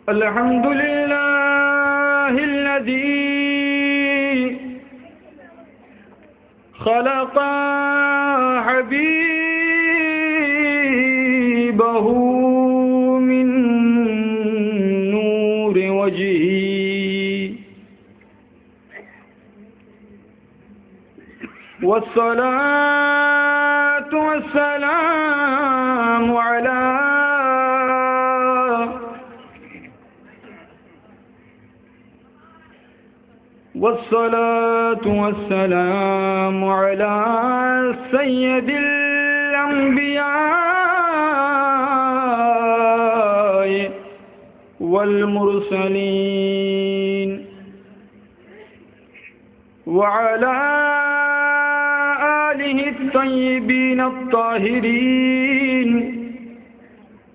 अल्हम्दुलिल्लाहिल्लज़ी खलक़ हबीबहू मिन नूर वजही वस्सलातु वस्सलामु अला वस्सलातु वस्सलामु अला सय्यदिल अंबिया वल मुरसलीन व अला आलिहि तय्यिबीन अत्ताहिरीन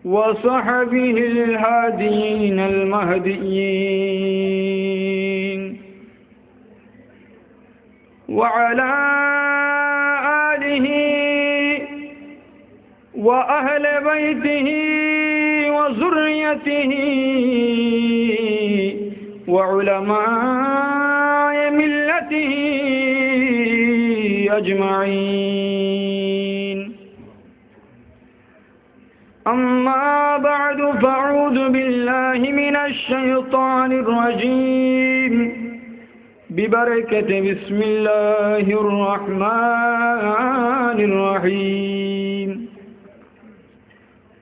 व सहबिहिल हादीन अल महदीयीन व अला आलिहि व अहले बैतिहि व ज़ुर्रियतिहि व उलमाए मिल्लतिहि अजमईन। अम्मा बअदु फ़अऊज़ु बिल्लाहि मिनश शैतानिर रजीम बिबरकति बिस्मिल्लाहिर रहमानिर रहीम।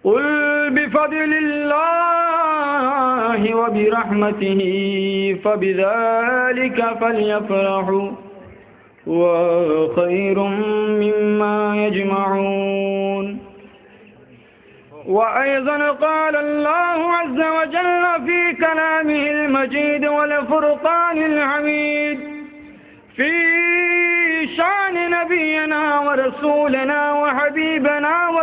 क़ुल बिफ़ज़लिल्लाहि व बिरहमतिहि फ़बिज़ालिका फ़ल्यफ़रहू व ख़ैरुम मिम्मा यजमऊन। वअयज़न क़ाल अल्लाहु अज़्ज़ व जल्ल फ़ी कलामिहिल मजीद वल फ़ुरक़ानिल हमीद फ़ी शान नबियना व रसूलिना व हबीबना व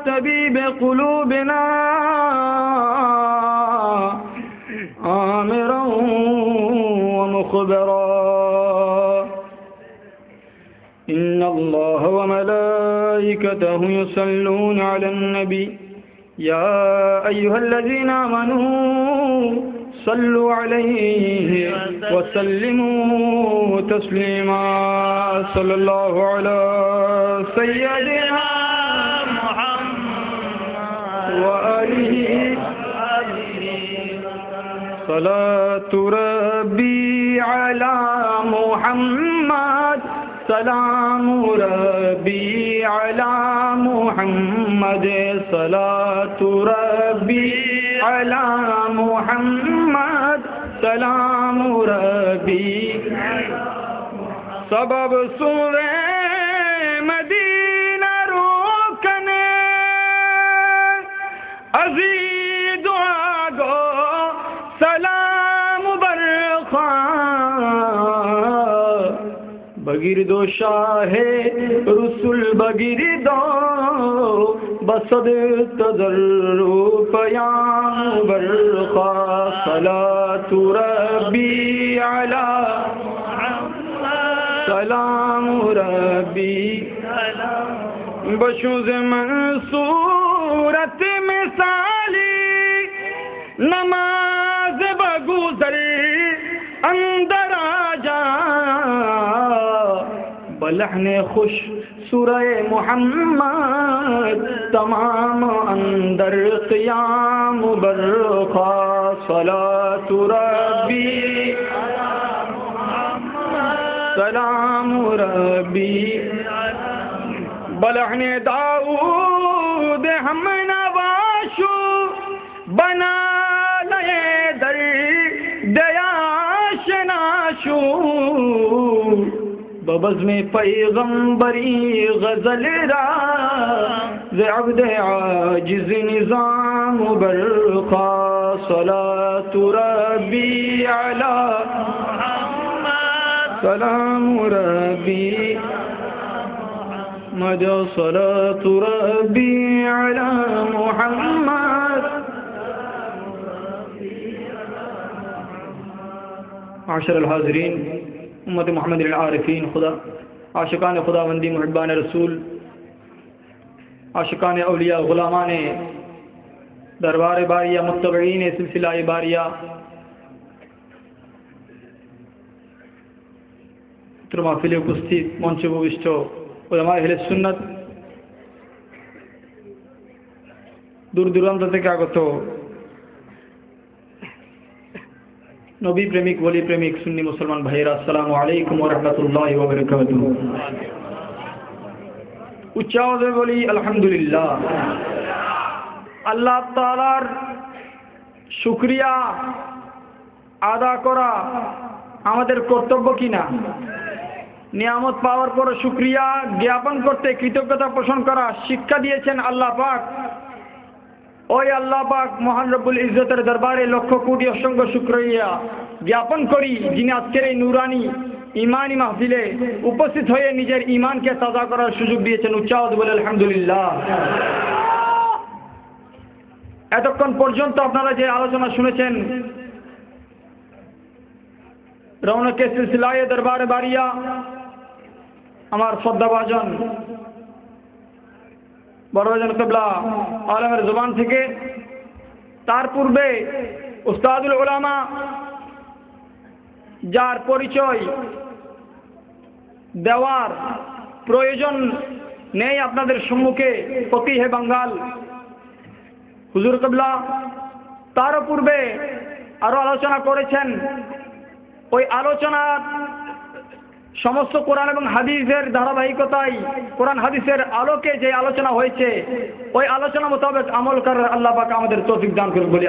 तबीब क़ुलूबिना आमिरा व मुख़बिरा। इन्नल्लाह व मलाइकतहु युसल्लूना अलन नबी या अय्युहल्लज़ीना आमनू सल्लु अलैहि व सल्लिमू तस्लीमा। सल्लल्लाहु अला सय्यदिना मुहम्मद व आलिहि सलातु रब्बी अला मुहम्मद सलामु रब्बी अला मुहम्मद सलातु रब्बी अला मुहम्मद सलामु रब्बी। सबब सुवे मदीना रोकने अज़ीज़ आगो सलाम बरखा बगिरदो शाहे रसुल बगिरदो बसद तज़र्रुफ़ या बरखा सलातु रब्बी अला सलामु रब्बी। बशुज़ मंसूरत मिसाली नमाज बगुज़र अंदर आजा बलहने खुश सूरे मुहम्मद तमाम अंदर क़ियाम बरखा सलातु रब्बी सलामु रब्बी। बलहने दाऊद हम नवाशु बना लये दर दयाश नाशु बबज़ में पैगम्बरी गज़ल रा ज़अब्द आजिज़ निज़ाम बरखा सलातु रब्बी अला सलामु रब्बी मद सलातु रब्बी अला मुहम्मद। माशरल हाज़रीन उम्मत मोहम्मद आरिफीन खुदा आशिकान खुदावंदी मुहिब्बान रसूल आशिकान औलिया गुलामान দরবারে বারিয়া মুত্তাবিঈন সিলসিলায়ে বারিয়া মাহফিলে উপস্থিত মঞ্চে উপবিষ্ট উলামা আহলে সুন্নাত, দূর দূরান্ত থেকে আগত নবী প্রেমিক, ওলি প্রেমিক, সুন্নি মুসলমান ভাইয়েরা, আসসালামু আলাইকুম ওয়া রাহমাতুল্লাহি ওয়া বারাকাতুহু। উচ্চ আওয়াজে বলি আলহামদুলিল্লাহ। আল্লাহ তাআলার শুকরিয়া আদা করা আমাদের কর্তব্য কিনা? নিয়ামত পাওয়ার পর শুকরিয়া জ্ঞাপন করতে, কৃতজ্ঞতা পোষণ করা শিক্ষা দিয়েছেন আল্লাহ পাক। ওই আল্লাহ পাক মহান রব্বুল ইজ্জতের দরবারে লক্ষ কোটি অসংখ্য শুকরিয়া জ্ঞাপন করি, যিনি আজকের এই নুরানি ইমানি মাহফিলে উপস্থিত হয়ে নিজের ইমানকে তাজা করার সুযোগ দিয়েছেন। উচ্চ আওয়াজে বলে আলহামদুলিল্লাহ। এতক্ষণ পর্যন্ত আপনারা যে আলোচনা শুনেছেন, রওনকে সিলসিলায়ে দরবারে বারিয়া আমার শ্রদ্ধাভাজন বড়ভাজন কিবলা আলমের জবান থেকে, তার পূর্বে উস্তাদুল উলামা, যার পরিচয় দেওয়ার প্রয়োজন নেই আপনাদের সম্মুখে, ফকিহে বাঙ্গাল হুজুর কিবলা, তারও পূর্বে আরো আলোচনা করেছেন। ওই আলোচনার সমস্ত কোরআন এবং হাদিসের ধারাবাহিকতায়, কোরআন হাদিসের আলোকে যে আলোচনা হয়েছে, ওই আলোচনা মোতাবেক আমল করার আল্লাহ পাক আমাদের তৌফিক দান করুন বলি।